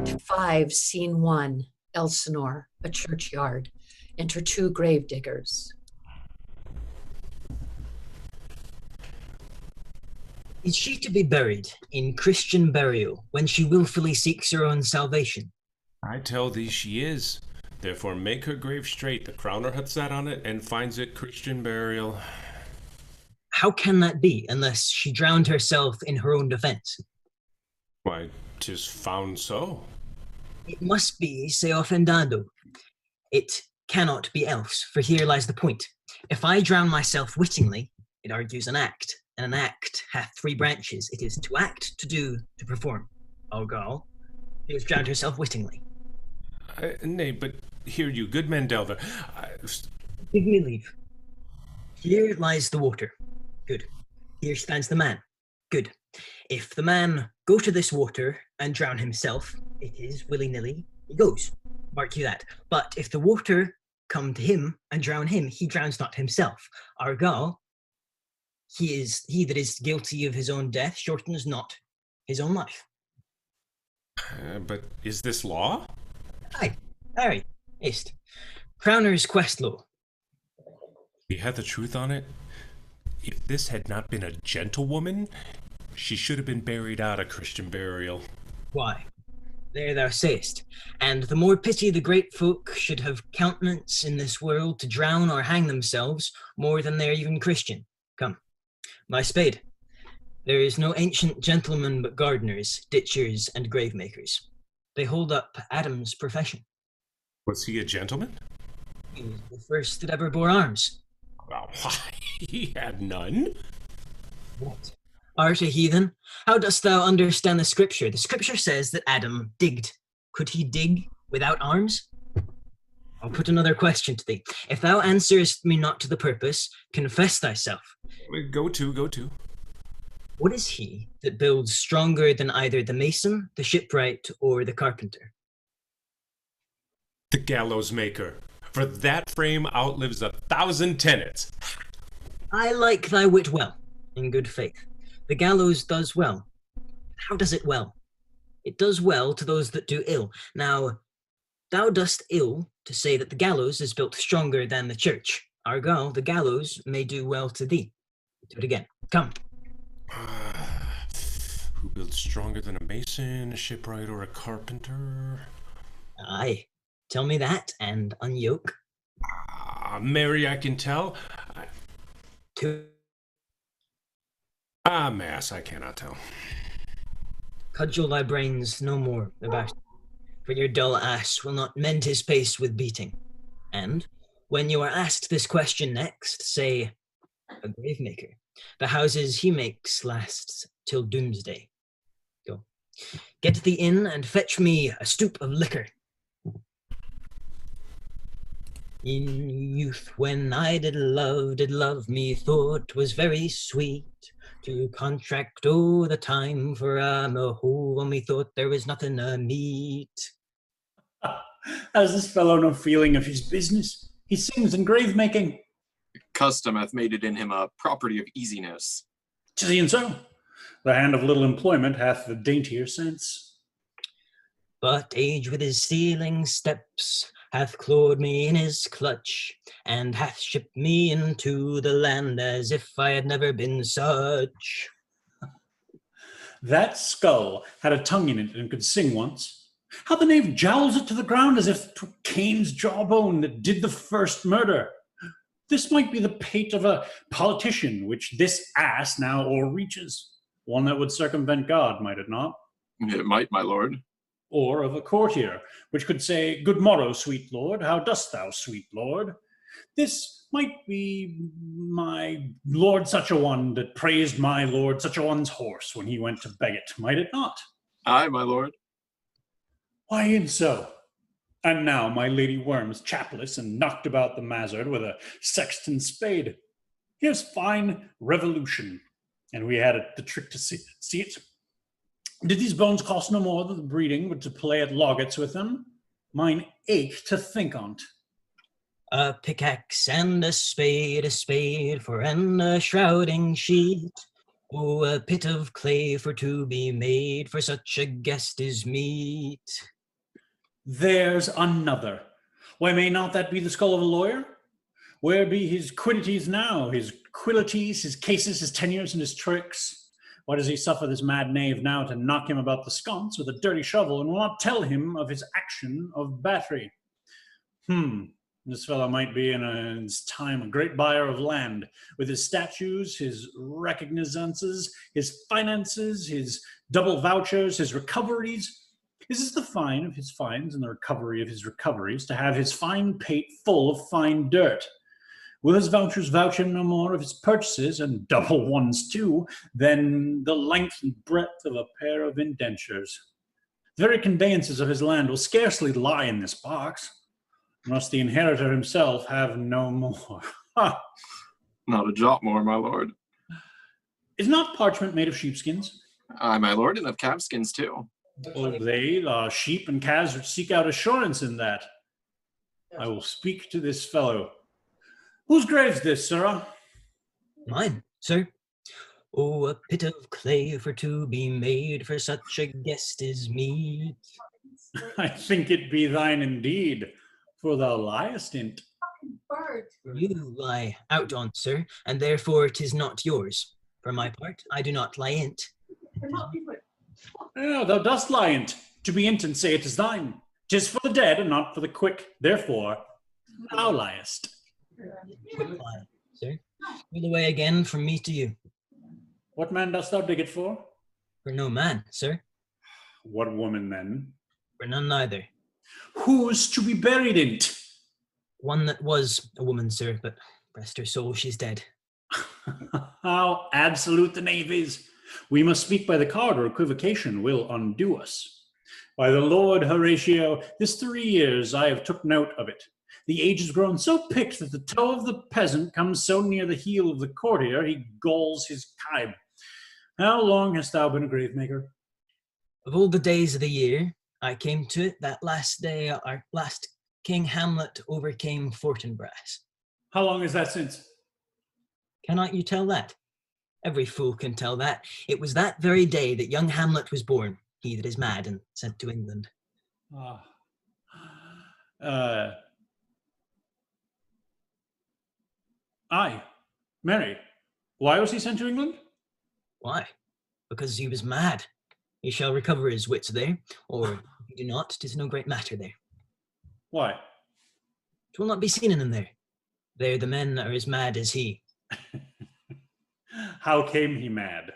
Act 5, Scene 1, Elsinore, a churchyard. Enter two gravediggers. Is she to be buried in Christian burial when she willfully seeks her own salvation? I tell thee she is. Therefore make her grave straight. The crowner hath sat on it, and finds it Christian burial. How can that be, unless she drowned herself in her own defense? Why, 'tis found so. It must be se offendando. It cannot be else, for here lies the point. If I drown myself wittingly, it argues an act, and an act hath three branches. It is to act, to do, to perform. Argal, she has drowned herself wittingly. Nay, but hear you, good man Delver. Give me leave. Here lies the water. Good. Here stands the man. Good. If the man go to this water and drown himself, it is willy-nilly, he goes. Mark you that. But if the water come to him and drown him, he drowns not himself. Argal, he that is guilty of his own death shortens not his own life. But is this law? Aye, ist. Crowner's quest law. He hath the truth on it. If this had not been a gentlewoman, she should have been buried out of Christian burial. Why? There thou sayest. And the more pity the great folk should have countenance in this world to drown or hang themselves, more than they're even Christian. Come, my spade. There is no ancient gentleman but gardeners, ditchers, and gravemakers. They hold up Adam's profession. Was he a gentleman? He was the first that ever bore arms. Well, why, he had none. What? Art a heathen? How dost thou understand the scripture? The scripture says that Adam digged. Could he dig without arms? I'll put another question to thee. If thou answerest me not to the purpose, confess thyself. Go to. What is he that builds stronger than either the mason, the shipwright, or the carpenter? The gallows maker. For that frame outlives 1,000 tenants. I like thy wit well, in good faith. The gallows does well. How does it well? It does well to those that do ill. Now, thou dost ill to say that the gallows is built stronger than the church. Argal, the gallows may do well to thee. Do it again. Come. Who builds stronger than a mason, a shipwright, or a carpenter? Aye. Tell me that, and unyoke. Mary, I can tell. Mass, I cannot tell. Cudgel thy brains no more about it, for your dull ass will not mend his pace with beating. And when you are asked this question next, say, a gravemaker. The houses he makes last till doomsday. Go. Get to the inn and fetch me a stoup of liquor. In youth, when I did love me, thought was very sweet. To contract all the time for a ho, when we thought there was nothing to meet. Has this fellow no feeling of his business? He sings in grave making. Custom hath made it in him a property of easiness. 'Tis e'en so. The hand of little employment hath the daintier sense. But age with his stealing steps hath clawed me in his clutch, and hath shipped me into the land as if I had never been such. That skull had a tongue in it and could sing once. How the knave jowls it to the ground as if 'twere Cain's jawbone that did the first murder. This might be the pate of a politician, which this ass now o'erreaches. One that would circumvent God, might it not? It might, my lord. Or of a courtier, which could say, "Good morrow, sweet lord, how dost thou, sweet lord?" This might be my lord such a one that praised my lord such a one's horse when he went to beg it, might it not? Aye, my lord. Why, in so. And now my lady Worm's chapless and knocked about the mazzard with a sexton's spade. Here's fine revolution, and we had the trick to see it. Did these bones cost no more than the breeding, but to play at loggets with them? Mine ache to think on't. A pickaxe and a spade for and a shrouding sheet. Oh, a pit of clay for to be made, for such a guest is meet. There's another. Why may not that be the skull of a lawyer? Where be his quiddities now, his quilities, his cases, his tenures, and his tricks? Why does he suffer this mad knave now to knock him about the sconce with a dirty shovel, and will not tell him of his action of battery? This fellow might be in his time a great buyer of land, with his statues, his recognizances, his finances, his double vouchers, his recoveries. Is this the fine of his fines and the recovery of his recoveries, to have his fine pate full of fine dirt? Will his vouchers vouch him no more of his purchases, and double ones too, than the length and breadth of a pair of indentures? The very conveyances of his land will scarcely lie in this box, must the inheritor himself have no more. Ha! Not a jot more, my lord. Is not parchment made of sheepskins? Aye, my lord, and of calfskins too. Oh, they, sheep and calves, seek out assurance in that. I will speak to this fellow. Whose grave's this, sirrah? Mine, sir. Oh, a pit of clay for to be made for such a guest as me. I think it be thine indeed, for thou liest in't. You lie out on, sir, and therefore 'tis not yours. For my part, I do not lie in't. Yeah, thou dost lie in't. To be in't and say it is thine. 'Tis for the dead and not for the quick. Therefore, thou liest. Quick lie, sir. Pull away again from me to you. What man dost thou dig it for? For no man, sir. What woman then? For none neither. Who's to be buried in't? One that was a woman, sir, but rest her soul, she's dead. How absolute the knave is. We must speak by the card, or equivocation will undo us. By the Lord, Horatio, this 3 years I have took note of it. The age has grown so picked that the toe of the peasant comes so near the heel of the courtier, he galls his kibe. How long hast thou been a gravemaker? Of all the days of the year, I came to it that last day our last King Hamlet overcame Fortinbras. How long is that since? Cannot you tell that? Every fool can tell that. It was that very day that young Hamlet was born, he that is mad and sent to England. Aye. Mary, why was he sent to England? Why? Because he was mad. He shall recover his wits there, or if he do not, 'tis no great matter there. Why? 'Twill not be seen in him there. There the men are as mad as he. How came he mad?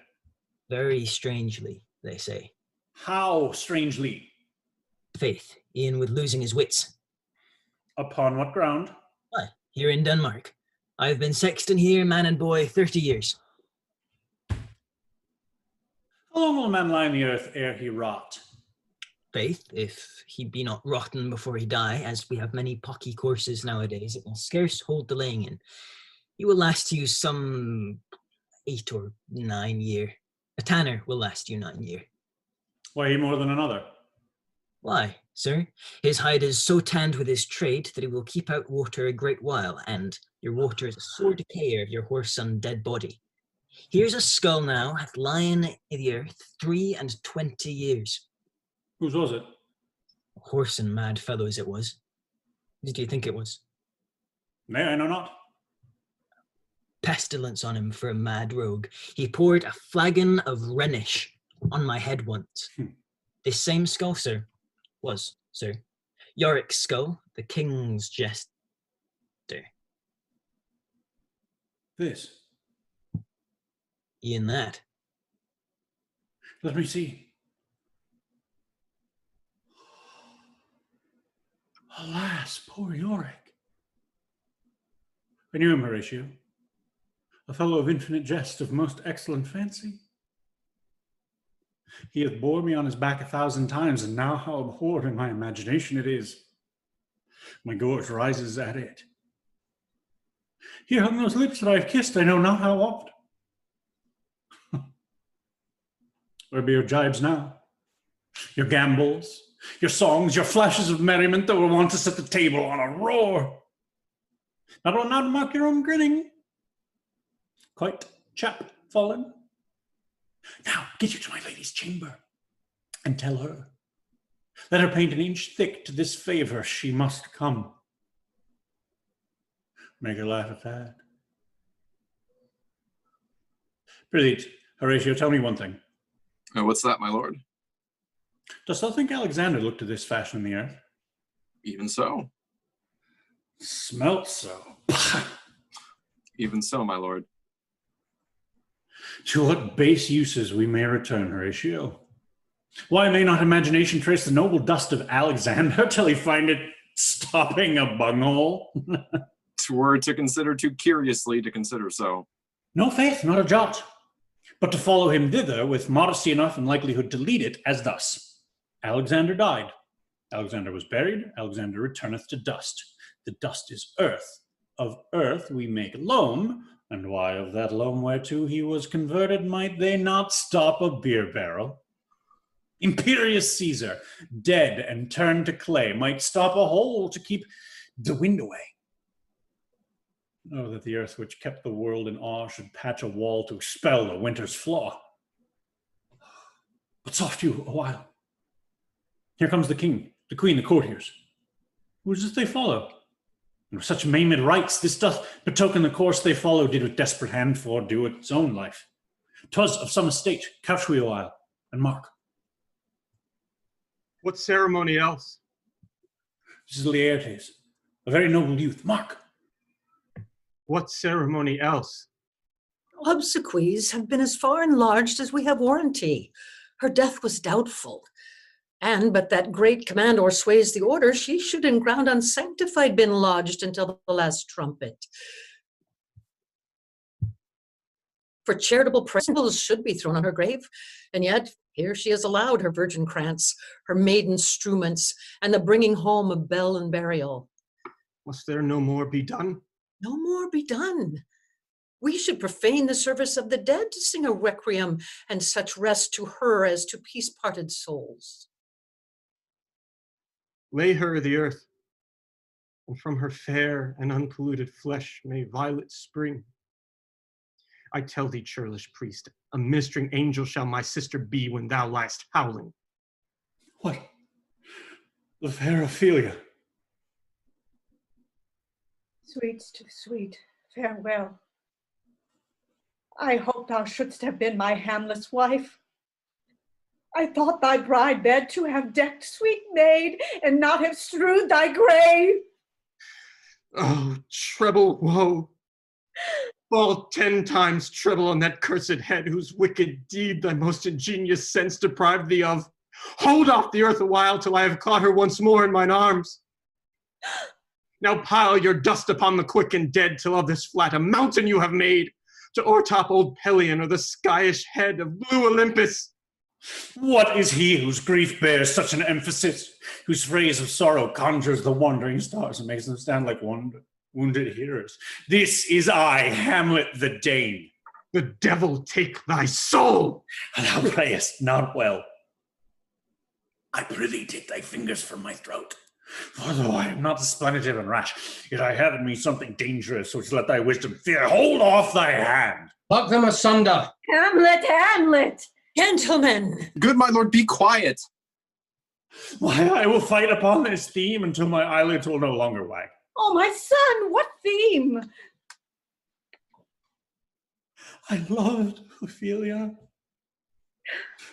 Very strangely, they say. How strangely? Faith, Ian with losing his wits. Upon what ground? Why, here in Denmark. I have been sexton here, man and boy, 30 years. How long will a man lie in the earth ere he rot? Faith, if he be not rotten before he die, as we have many pocky courses nowadays, it will scarce hold the laying in. He will last you some 8 or 9 year. A tanner will last you 9 year. Why he more than another? Why, sir? His hide is so tanned with his trade that he will keep out water a great while, and your water is a sore decayer of your whoreson dead body. Here's a skull now hath lain in the earth 23 years. Whose was it? A whoreson mad fellows it was. Did you think it was? Nay, I know not. Pestilence on him for a mad rogue. He poured a flagon of Rhenish on my head once. This same skull, sir, was, sir, Yorick's skull, the king's jester. This. E'en that. Let me see. Alas, poor Yorick. I knew him, Horatio. A fellow of infinite jest, of most excellent fancy. He hath bore me on his back 1,000 times, and now how abhorred in my imagination it is. My gorge rises at it. Here hung those lips that I have kissed, I know not how oft. Where be your jibes now? Your gambols, your songs, your flashes of merriment that were wont to set the table on a roar. Not one now to mock your own grinning. Quite chap fallen. Now get you to my lady's chamber and tell her Let her paint an inch thick to this favor, she must come. Make her laugh at that. Prithee, Horatio, tell me one thing. What's that, my lord? Dost thou think Alexander looked to this fashion in the earth? Even so. Smelt so. Even so, my lord. To what base uses we may return, Horatio? Why may not imagination trace the noble dust of Alexander till he find it stopping a bunghole? Twere to consider too curiously to consider so. No faith, not a jot. But to follow him thither with modesty enough and likelihood to lead it, as thus. Alexander died. Alexander was buried. Alexander returneth to dust. The dust is earth. Of earth we make loam, and why of that loam whereto he was converted might they not stop a beer barrel? Imperious Caesar, dead and turned to clay, might stop a hole to keep the wind away. Oh, that the earth which kept the world in awe should patch a wall to expel the winter's flaw. But soft you a while. Here comes the king, the queen, the courtiers. Who is this they follow? And with such maimed rites, this doth betoken the course they follow did with desperate hand fordo its own life. 'Twas of some estate, couch we a while, and mark. What ceremony else? This is Laertes, a very noble youth, mark. What ceremony else? Obsequies have been as far enlarged as we have warranty. Her death was doubtful. And but that great commandor sways the order, she should in ground unsanctified been lodged until the last trumpet. For charitable principles should be thrown on her grave, and yet here she is allowed her virgin krantz, her maiden struments, and the bringing home of bell and burial. Must there no more be done? No more be done. We should profane the service of the dead to sing a requiem and such rest to her as to peace-parted souls. Lay her the earth, and from her fair and unpolluted flesh may violets spring. I tell thee, churlish priest, a ministering angel shall my sister be when thou liest howling. What? The fair Ophelia. Sweets too sweet, farewell. I hope thou shouldst have been my Hamlet's wife. I thought thy bride bed to have decked, sweet maid, and not have strewed thy grave. Oh, treble woe! Fall 10 times treble on that cursed head, whose wicked deed thy most ingenious sense deprived thee of. Hold off the earth a while till I have caught her once more in mine arms. Now pile your dust upon the quick and dead, till of this flat a mountain you have made, to o'ertop old Pelion or the skyish head of blue Olympus. What is he whose grief bears such an emphasis, whose phrase of sorrow conjures the wandering stars and makes them stand like wounded hearers? This is I, Hamlet the Dane. The devil take thy soul! Thou prayest not well. I prithee take thy fingers from my throat. For though I am not displenitive and rash, yet I have in me something dangerous, which let thy wisdom fear. Hold off thy hand. Pluck them asunder. Hamlet, Hamlet! Gentlemen, Good my lord, be quiet. Why, I will fight upon this theme until my eyelids will no longer wag. Oh, my son, what theme? I loved Ophelia.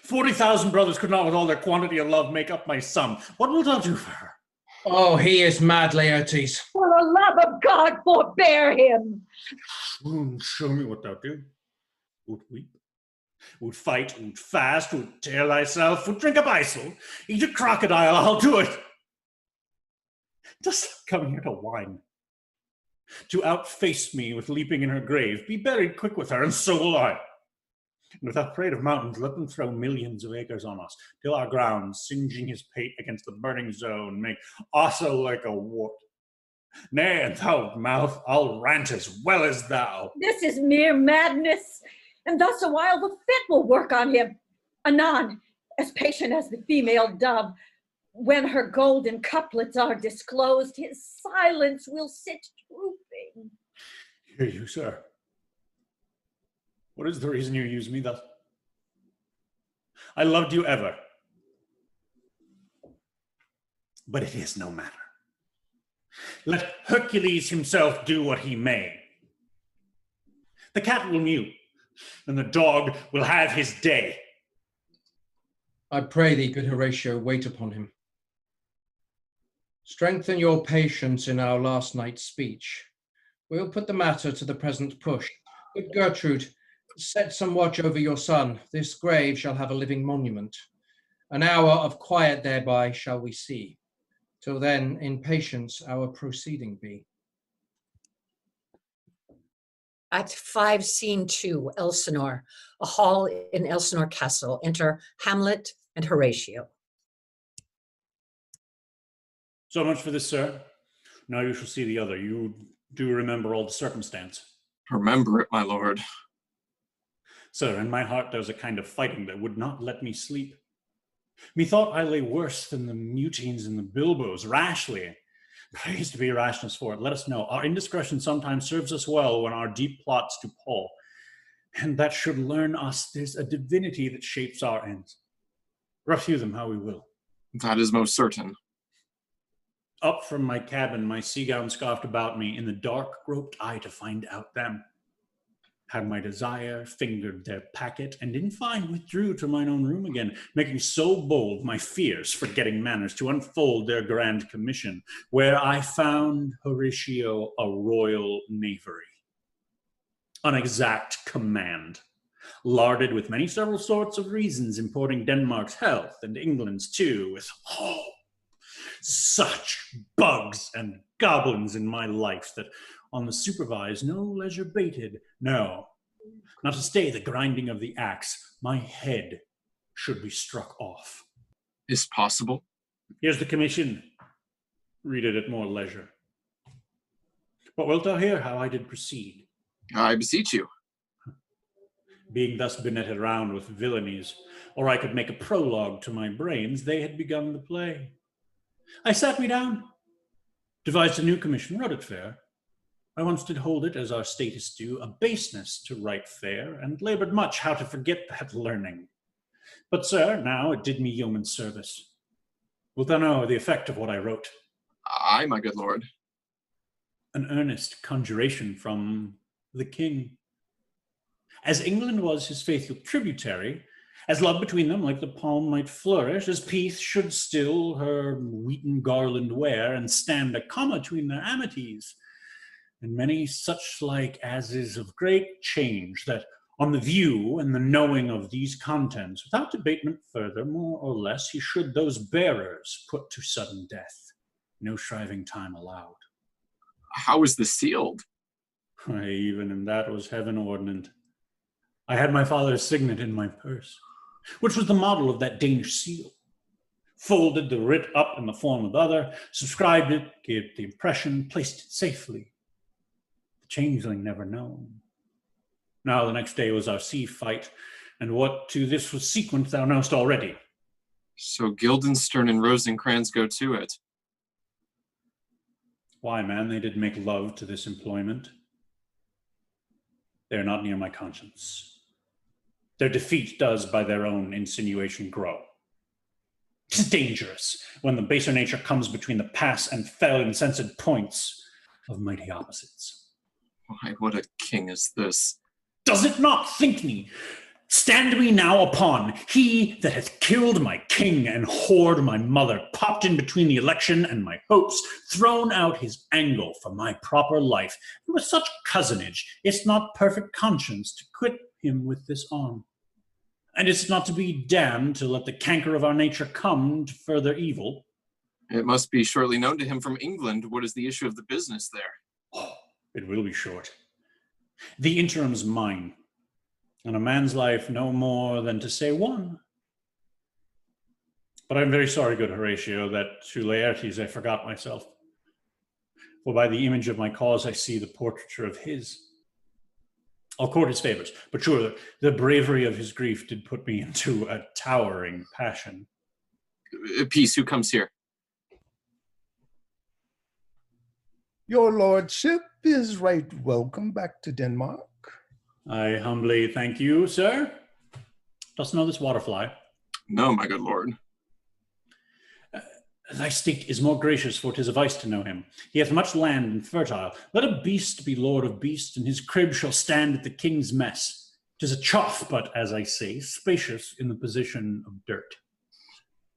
40,000 brothers could not with all their quantity of love make up my sum. What wilt thou do for her? Oh, he is mad, Laertes. For the love of God, forbear him. Show me what thou do. Would weep, would fight, would fast, would tear thyself, would drink a bysel, eat a crocodile, I'll do it. Dost thou come here to whine? To outface me with leaping in her grave, be buried quick with her, and so will I. And without parade of mountains, let them throw millions of acres on us, till our ground, singeing his pate against the burning zone, make Ossa like a wart. Nay, and thou, mouth, I'll rant as well as thou. This is mere madness, and thus a while the fit will work on him. Anon, as patient as the female dove, when her golden couplets are disclosed, his silence will sit drooping. Hear you, sir. What is the reason you use me thus? I loved you ever. but it is no matter. Let Hercules himself do what he may. The cat will mew, and the dog will have his day. I pray thee, good Horatio, wait upon him. Strengthen your patience in our last night's speech. We'll put the matter to the present push. Good Gertrude, set some watch over your son. This grave shall have a living monument. An hour of quiet thereby shall we see. Till then, in patience our proceeding be. Act 5, Scene 2, Elsinore, a hall in Elsinore Castle. Enter Hamlet and Horatio. So much for this, sir. Now you shall see the other. You do remember all the circumstance. Remember it, my lord. Sir, in my heart there was a kind of fighting that would not let me sleep. Methought I lay worse than the mutines and the bilboes, rashly. Praise to be rashness for it. Let us know. Our indiscretion sometimes serves us well when our deep plots do pull. And that should learn us there's a divinity that shapes our ends. Refuse them how we will. That is most certain. Up from my cabin, my sea gown scarfed about me. In the dark groped I to find out them. Had my desire, fingered their packet, and in fine withdrew to mine own room again, making so bold my fears, forgetting manners, to unfold their grand commission, where I found, Horatio, a royal knavery. An exact command, larded with many several sorts of reasons, importing Denmark's health, and England's too, with, such bugs and goblins in my life that on the supervised no leisure bated, no, not to stay the grinding of the axe, my head should be struck off. Is possible? Here's the commission. Read it at more leisure. But wilt thou hear how I did proceed? I beseech you. Being thus benetted round with villainies, or I could make a prologue to my brains, they had begun the play. I sat me down, devised a new commission, wrote it fair. I once did hold it, as our statists do, a baseness to write fair, and labored much how to forget that learning. But, sir, now it did me yeoman service. Wilt thou know the effect of what I wrote? Aye, my good lord. An earnest conjuration from the king. As England was his faithful tributary, as love between them like the palm might flourish, as peace should still her wheaten garland wear, and stand a comma between their amities, and many such like as is of great change, that on the view and the knowing of these contents, without debatement further, more or less, he should those bearers put to sudden death, no shriving time allowed. How is this sealed? Why, even in that was heaven ordinant. I had my father's signet in my purse, which was the model of that Danish seal. Folded the writ up in the form of the other, subscribed it, gave it the impression, placed it safely. The changeling never known. Now the next day was our sea fight, and what to this was sequent thou knowest already. So Guildenstern and Rosencrantz go to it. Why, man, they did make love to this employment. They are not near my conscience. Their defeat does by their own insinuation grow. 'Tis dangerous when the baser nature comes between the pass and fell insensate points of mighty opposites. Why, what a king is this? Does it not think me? Stand we now upon he that hath killed my king and whored my mother, popped in between the election and my hopes, thrown out his angle for my proper life, and with such cousinage, it's not perfect conscience to quit him with this arm. And it's not to be damned to let the canker of our nature come to further evil. It must be shortly known to him from England what is the issue of the business there. Oh, it will be short. The interim's mine, and a man's life no more than to say one. But I'm very sorry, good Horatio, that to Laertes I forgot myself. For by the image of my cause I see the portraiture of his. I'll court his favors, but sure, the bravery of his grief did put me into a towering passion. Peace, who comes here? Your lordship is right welcome back to Denmark. I humbly thank you, sir. Dost know this waterfly? No, my good lord. Thy state is more gracious, for 'tis a vice to know him. He hath much land and fertile. Let a beast be lord of beasts, and his crib shall stand at the king's mess. 'Tis a chough, but, as I say, spacious in the position of dirt.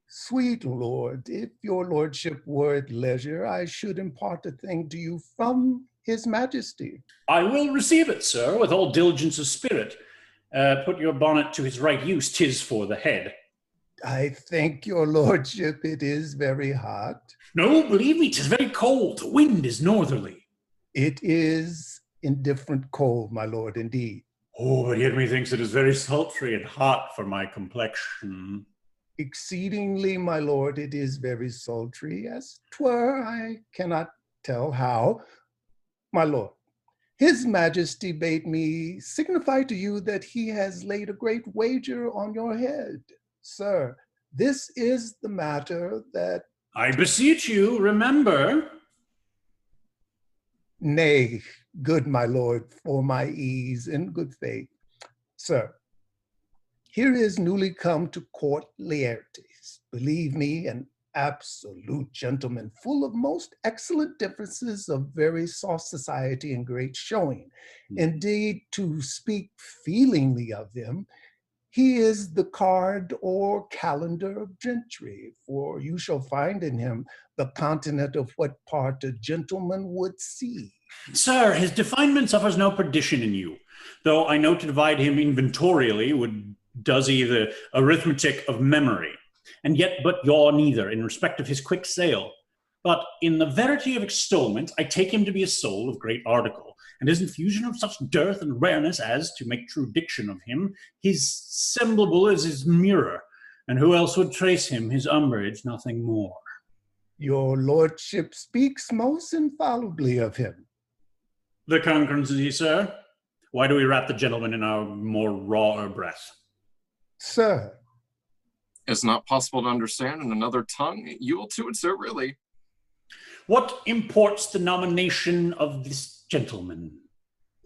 Sweet lord, if your lordship were at leisure, I should impart a thing to you from his majesty. I will receive it, sir, with all diligence of spirit. Put your bonnet to his right use, 'tis for the head. I thank your lordship, it is very hot. No, believe me, 'tis very cold. The wind is northerly. It is indifferent cold, my lord, indeed. Oh, but yet methinks it is very sultry and hot for my complexion. Exceedingly, my lord, it is very sultry, as 'twere, I cannot tell how. My lord, his majesty bade me signify to you that he has laid a great wager on your head. Sir, this is the matter that... I beseech you, remember. Nay, good my lord, for my ease and good faith. Sir, here is newly come to court Laertes, believe me, an absolute gentleman, full of most excellent differences of very soft society and great showing. Indeed, to speak feelingly of him, he is the card or calendar of gentry, for you shall find in him the continent of what part a gentleman would see. Sir, his definement suffers no perdition in you, though I know to divide him inventorially does he the arithmetic of memory, and yet but yaw neither in respect of his quick sale. But in the verity of extolment, I take him to be a soul of great article, and his infusion of such dearth and rareness as, to make true diction of him, his semblable as his mirror, and who else would trace him, his umbrage, nothing more. Your lordship speaks most infallibly of him. The concurrency, sir? Why do we wrap the gentleman in our more rawer breath? Sir. It's not possible to understand in another tongue. You will to it, sir, really. What imports the nomination of this gentleman?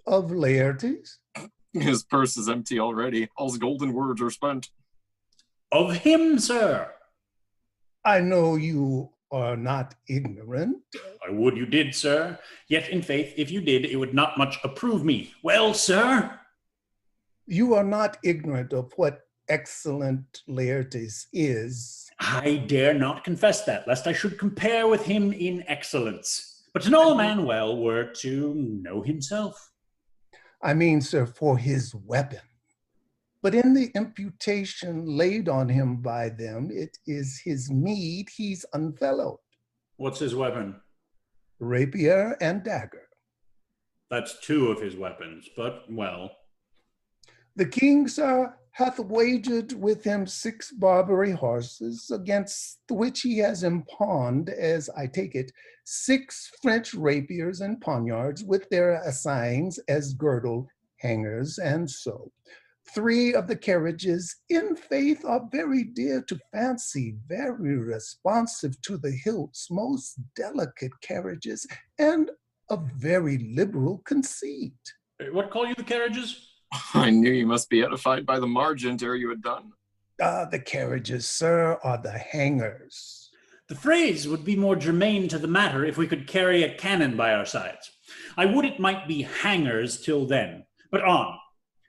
Of Laertes? His purse is empty already. All his golden words are spent. Of him, sir? I know you are not ignorant. I would you did, sir. Yet, in faith, if you did, it would not much approve me. Well, sir? You are not ignorant of what excellent Laertes is. I dare not confess that, lest I should compare with him in excellence. But to know a man well were to know himself. I mean, sir, for his weapon. But in the imputation laid on him by them, it is his meed he's unfellowed. What's his weapon? Rapier and dagger. That's two of his weapons, but well. The king, sir, hath wagered with him 6 Barbary horses, against which he has impawned, as I take it, 6 French rapiers and poniards, with their assigns as girdle, hangers, and so. 3 of the carriages, in faith, are very dear to fancy, very responsive to the hilts, most delicate carriages, and of very liberal conceit. What call you the carriages? I knew you must be edified by the margent ere you had done. The carriages, sir, are the hangers. The phrase would be more germane to the matter if we could carry a cannon by our sides. I would it might be hangers till then. But on.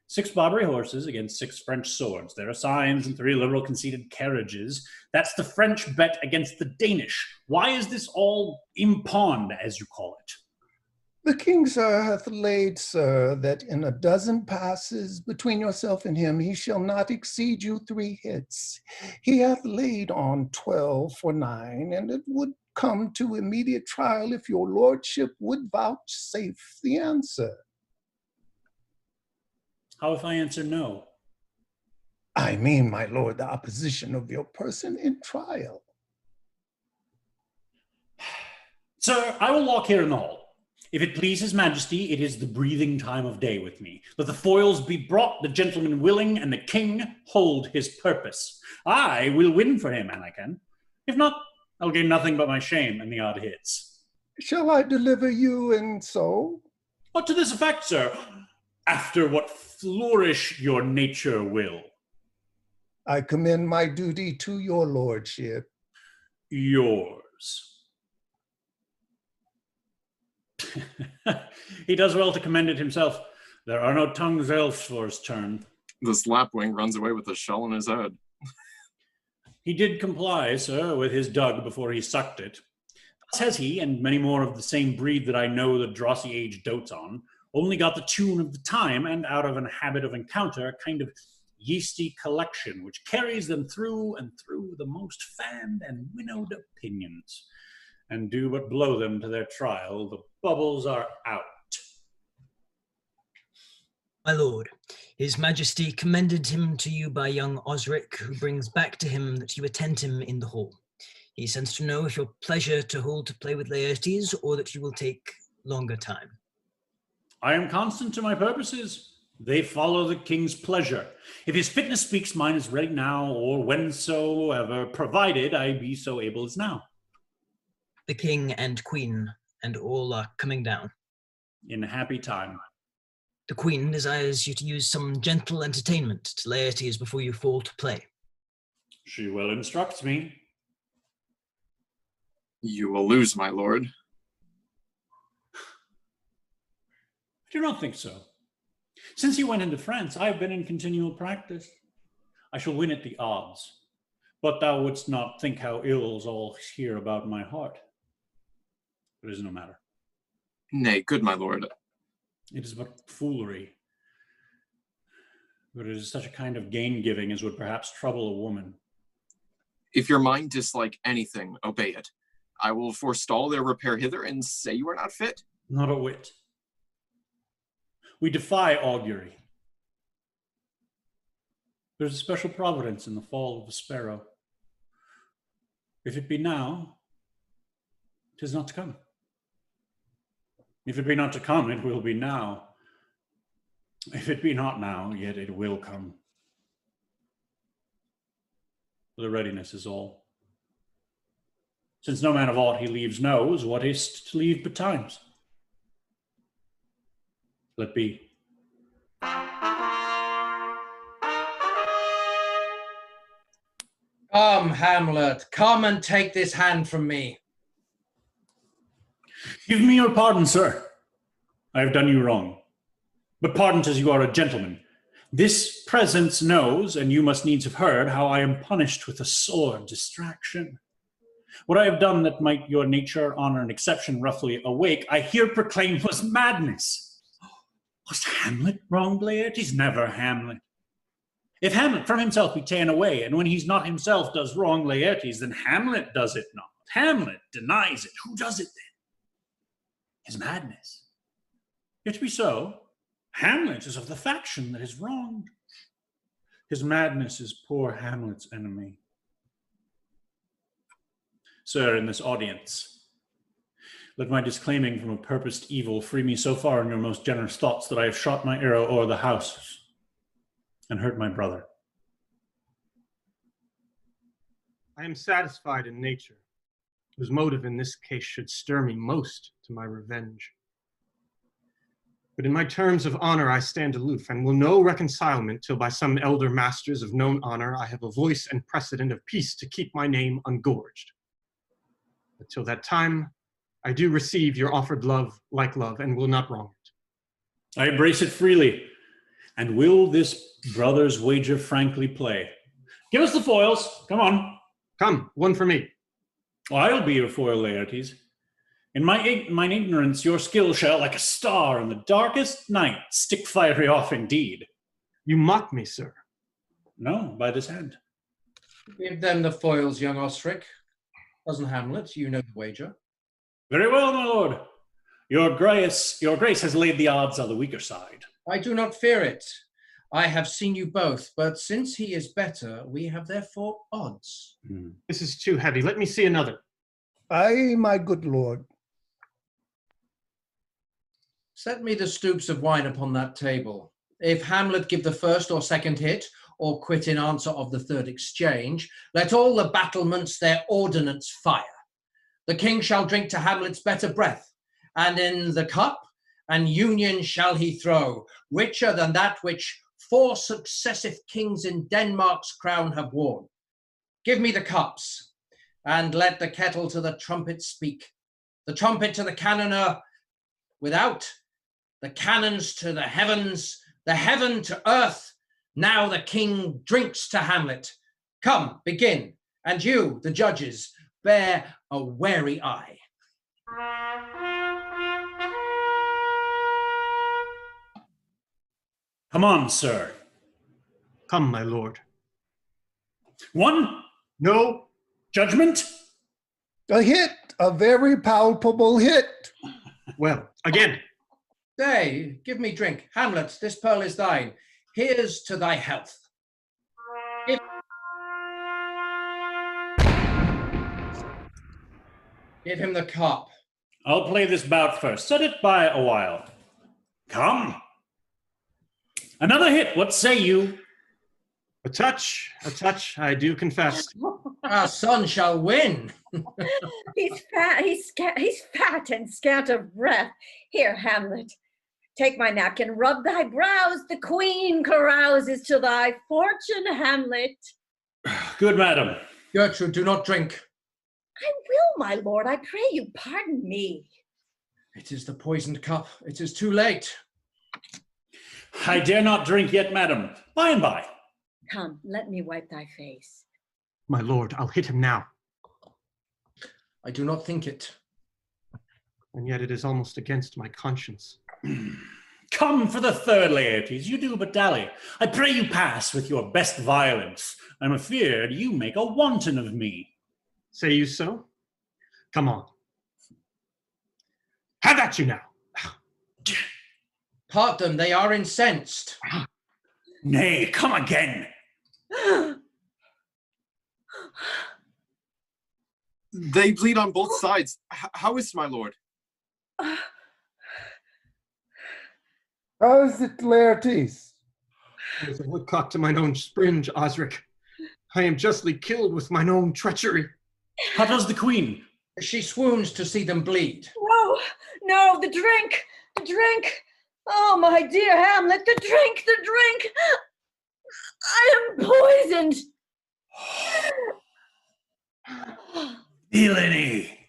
6 Barbary horses against 6 French swords. There are signs and 3 liberal conceited carriages. That's the French bet against the Danish. Why is this all impawned, as you call it? The king, sir, hath laid, sir, that in a dozen passes between yourself and him, he shall not exceed you 3 hits. He hath laid on 12 for 9, and it would come to immediate trial if your lordship would vouchsafe the answer. How if I answer no? I mean, my lord, the opposition of your person in trial. Sir, I will walk here in the hall. If it please his majesty, it is the breathing time of day with me. Let the foils be brought, the gentleman willing, and the king hold his purpose. I will win for him, an I can. If not, I'll gain nothing but my shame and the odd hits. Shall I deliver you and so? What to this effect, sir? After what flourish your nature will. I commend my duty to your lordship. yours. He does well to commend it himself. There are no tongues else for his turn. This lapwing runs away with a shell in his head. He did comply, sir, with his dug before he sucked it. Thus has he, and many more of the same breed that I know the drossy age dotes on, only got the tune of the time, and out of an habit of encounter, a kind of yeasty collection, which carries them through and through the most fanned and winnowed opinions, and do but blow them to their trial. The bubbles are out. My lord, his majesty commended him to you by young Osric, who brings back to him that you attend him in the hall. He sends to know if your pleasure to hold to play with Laertes, or that you will take longer time. I am constant to my purposes. They follow the king's pleasure. If his fitness speaks, mine is ready now, or whensoever, provided I be so able as now. The king and queen and all are coming down. In happy time. The queen desires you to use some gentle entertainment to Laertes before you fall to play. She well instructs me. You will lose, my lord. I do not think so. Since you went into France, I have been in continual practice. I shall win at the odds. But thou wouldst not think how ills all hear about my heart. It is no matter. Nay, good my lord. It is but foolery. But it is such a kind of gain-giving as would perhaps trouble a woman. If your mind dislike anything, obey it. I will forestall their repair hither and say you are not fit. Not a whit. We defy augury. There's a special providence in the fall of the sparrow. If it be now, 'tis not to come. If it be not to come, it will be now. If it be not now, yet it will come. The readiness is all. Since no man of aught he leaves knows, what is to leave betimes? Let be. Come, Hamlet, come and take this hand from me. Give me your pardon, sir. I have done you wrong. But pardon as you are a gentleman. This presence knows, and you must needs have heard, how I am punished with a sore distraction. What I have done that might your nature, honor, and exception roughly awake, I here proclaim was madness. Was Hamlet wrong, Laertes? Never Hamlet. If Hamlet from himself be ta'en away, and when he's not himself does wrong Laertes, then Hamlet does it not. Hamlet denies it. Who does it then? His madness. Yet to be so, Hamlet is of the faction that is wronged. His madness is poor Hamlet's enemy. Sir, in this audience, let my disclaiming from a purposed evil free me so far in your most generous thoughts that I have shot my arrow o'er the house and hurt my brother. I am satisfied in nature, whose motive in this case should stir me most to my revenge. But in my terms of honor I stand aloof, and will know reconcilement till by some elder masters of known honor I have a voice and precedent of peace to keep my name ungorged. But till that time, I do receive your offered love like love, and will not wrong it. I embrace it freely, and will this brother's wager frankly play. Give us the foils, come on. Come, one for me. I'll be your foil, Laertes. In mine ignorance, your skill shall, like a star in the darkest night, stick fiery off indeed. You mock me, sir. No, by this hand. Give them the foils, young Osric. Cousin Hamlet, you know the wager. Very well, my lord. Your grace has laid the odds on the weaker side. I do not fear it. I have seen you both, but since he is better, we have therefore odds. This is too heavy. Let me see another. Aye, my good lord. Set me the stoops of wine upon that table. If Hamlet give the first or second hit, or quit in answer of the third exchange, let all the battlements their ordnance fire. The king shall drink to Hamlet's better breath, and in the cup an union shall he throw, richer than that which 4 successive kings in Denmark's crown have worn. Give me the cups, and let the kettle to the trumpet speak. The trumpet to the cannoner without, the cannons to the heavens, the heaven to earth. Now the king drinks to Hamlet. Come, begin, and you, the judges, bear a wary eye. Come on, sir. Come, my lord. One, No. judgment. A hit, a very palpable hit. Well, again. Say, give me drink. Hamlet, this pearl is thine. Here's to thy health. Give him the cup. I'll play this bout first. Set it by a while. Come. Another hit. What say you? A touch, I do confess. Our son shall win. He's fat. He's fat and scant of breath. Here, Hamlet, take my napkin, rub thy brows. The queen carouses to thy fortune, Hamlet. Good, madam. Gertrude, do not drink. I will, my lord. I pray you pardon me. It is the poisoned cup. It is too late. I dare not drink yet, madam. By and by. Come, let me wipe thy face. My lord, I'll hit him now. I do not think it. And yet it is almost against my conscience. Come for the third, Laertes. You do but dally. I pray you pass with your best violence. I'm afeard you make a wanton of me. Say you so? Come on. Have at you now. Part them, they are incensed. Nay, come again. They bleed on both sides. How is my lord? How is it, Laertes? As a woodcock to mine own springe, Osric. I am justly killed with mine own treachery. How does the queen? She swoons to see them bleed. No, no, the drink, the drink. Oh, my dear Hamlet, the drink, the drink. I am poisoned. Villainy.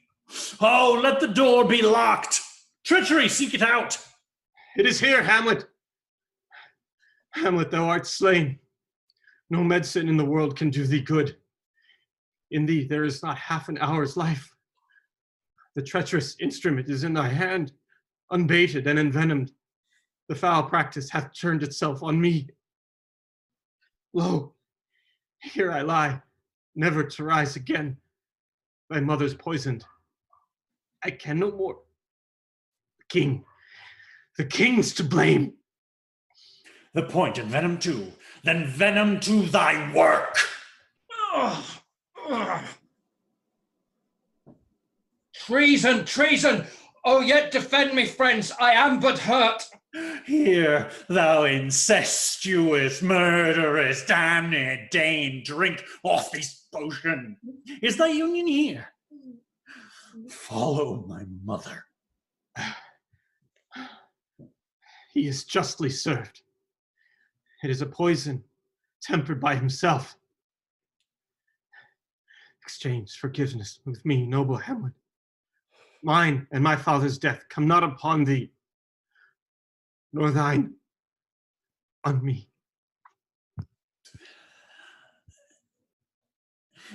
Oh, let the door be locked. Treachery, seek it out. It is here, Hamlet. Hamlet, thou art slain. No medicine in the world can do thee good. In thee there is not half an hour's life. The treacherous instrument is in thy hand, unbaited and envenomed. The foul practice hath turned itself on me. Lo, here I lie, never to rise again. Thy mother's poisoned. I can no more. The king's to blame. The point in venom too. Then venom to thy work. Treason, treason! Oh, yet defend me, friends. I am but hurt. Here, thou incestuous, murderous, damned Dane, drink off this potion. Is thy union here? Follow my mother. He is justly served. It is a poison tempered by himself. Exchange forgiveness with me, noble Hamlet. Mine and my father's death come not upon thee, nor thine on me.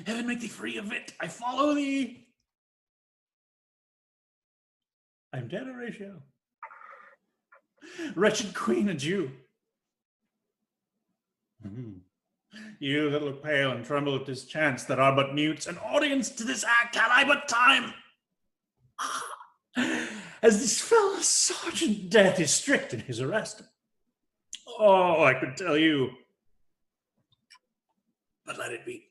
Heaven make thee free of it. I follow thee. I'm dead, Horatio. Wretched queen, adieu. You that look pale and tremble at this chance that are but mutes, an audience to this act had I but time. As this fellow Sergeant Death is strict in his arrest. Oh, I could tell you. But let it be.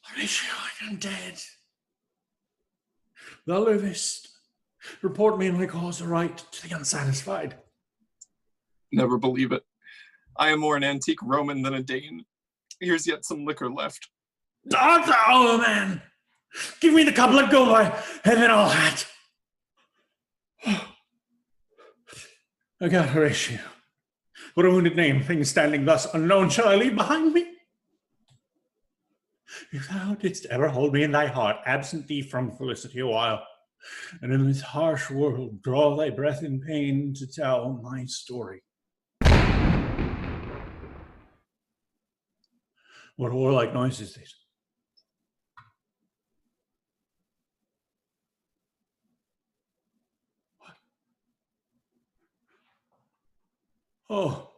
Horatio, I am dead. Thou livest. Report me in my cause aright to the unsatisfied. Never believe it. I am more an antique Roman than a Dane. Here's yet some liquor left. Art thou a man? Give me the cup, let go by heaven all hat. I got Horatio. What a wounded name, things standing thus unknown, shall I leave behind me? If thou didst ever hold me in thy heart, absent thee from felicity a while, and in this harsh world draw thy breath in pain to tell my story. What warlike noise is this? What? Oh.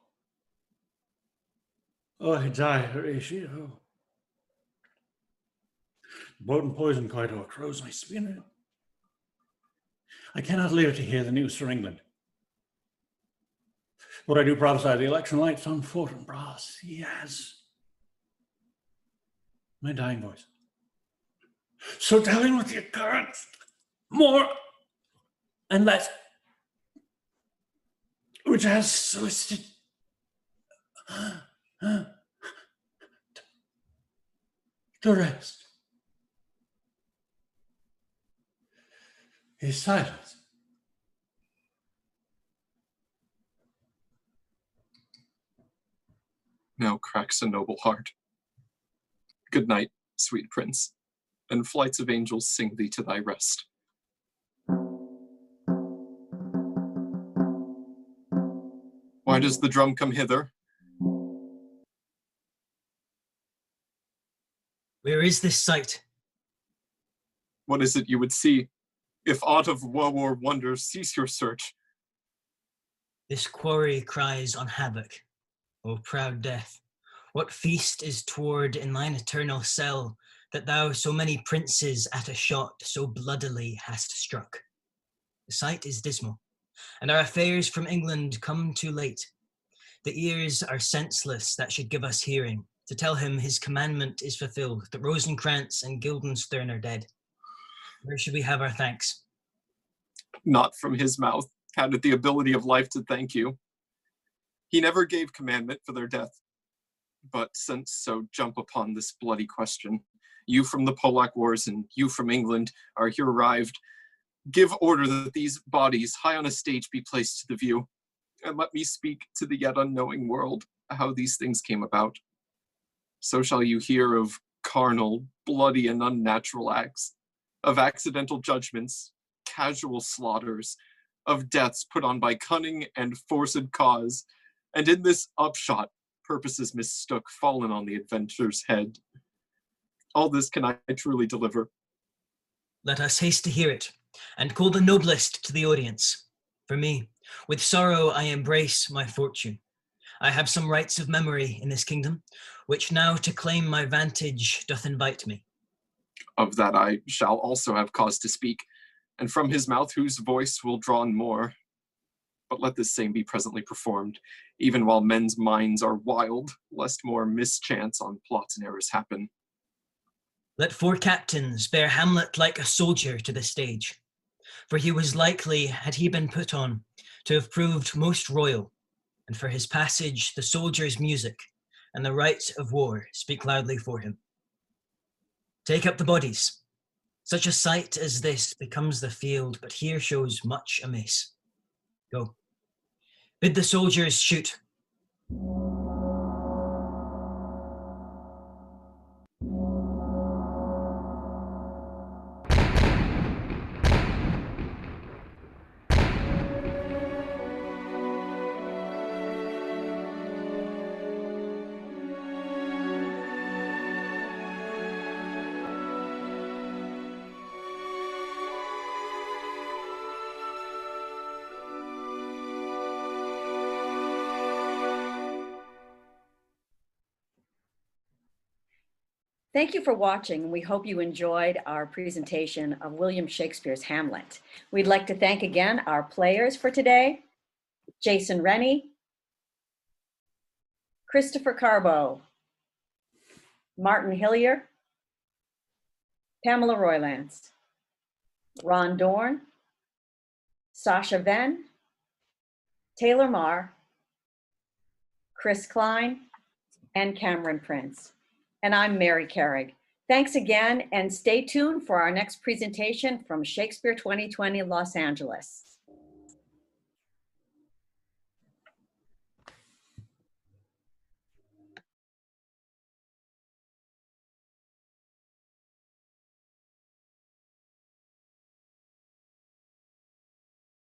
Oh, I die, Horatio. Blood and poison quite o'ercrows my spirit. I cannot live to hear the news from England. What I do prophesy, the election lights on fort and brass. Yes. My dying voice. So telling with the occurrence, more and less, which has solicited the rest is silence. Now cracks a noble heart. Good night, sweet prince, and flights of angels sing thee to thy rest. Why does the drum come hither? Where is this sight? What is it you would see? If aught of woe or wonder, cease your search. This quarry cries on havoc, O proud death. What feast is toward in thine eternal cell, that thou so many princes at a shot so bloodily hast struck? The sight is dismal, and our affairs from England come too late. The ears are senseless that should give us hearing, to tell him his commandment is fulfilled, that Rosencrantz and Guildenstern are dead. Where should we have our thanks? Not from his mouth had it the ability of life to thank you. He never gave commandment for their death. But since so jump upon this bloody question, you from the Polack Wars and you from England are here arrived, give order that these bodies high on a stage be placed to the view, and let me speak to the yet unknowing world how these things came about. So shall you hear of carnal, bloody, and unnatural acts, of accidental judgments, casual slaughters, of deaths put on by cunning and forced cause, and in this upshot, purposes mistook fallen on the adventurer's head. All this can I truly deliver. Let us haste to hear it, and call the noblest to the audience. For me, with sorrow I embrace my fortune. I have some rights of memory in this kingdom, which now to claim my vantage doth invite me. Of that I shall also have cause to speak, and from his mouth whose voice will draw on more. But let this same be presently performed, even while men's minds are wild, lest more mischance on plots and errors happen. Let 4 captains bear Hamlet like a soldier to the stage, for he was likely, had he been put on, to have proved most royal, and for his passage the soldier's music and the right of war speak loudly for him. Take up the bodies. Such a sight as this becomes the field, but here shows much amiss. Go. Bid the soldiers shoot. Thank you for watching. We hope you enjoyed our presentation of William Shakespeare's Hamlet. We'd like to thank again our players for today, Jason Rennie, Christopher Carbo, Martin Hillier, Pamela Roylance, Ron Dorn, Sasha Venn, Taylor Marr, Chris Klein, and Cameron Prince. And I'm Mary Carrig. Thanks again, and stay tuned for our next presentation from Shakespeare 2020 Los Angeles.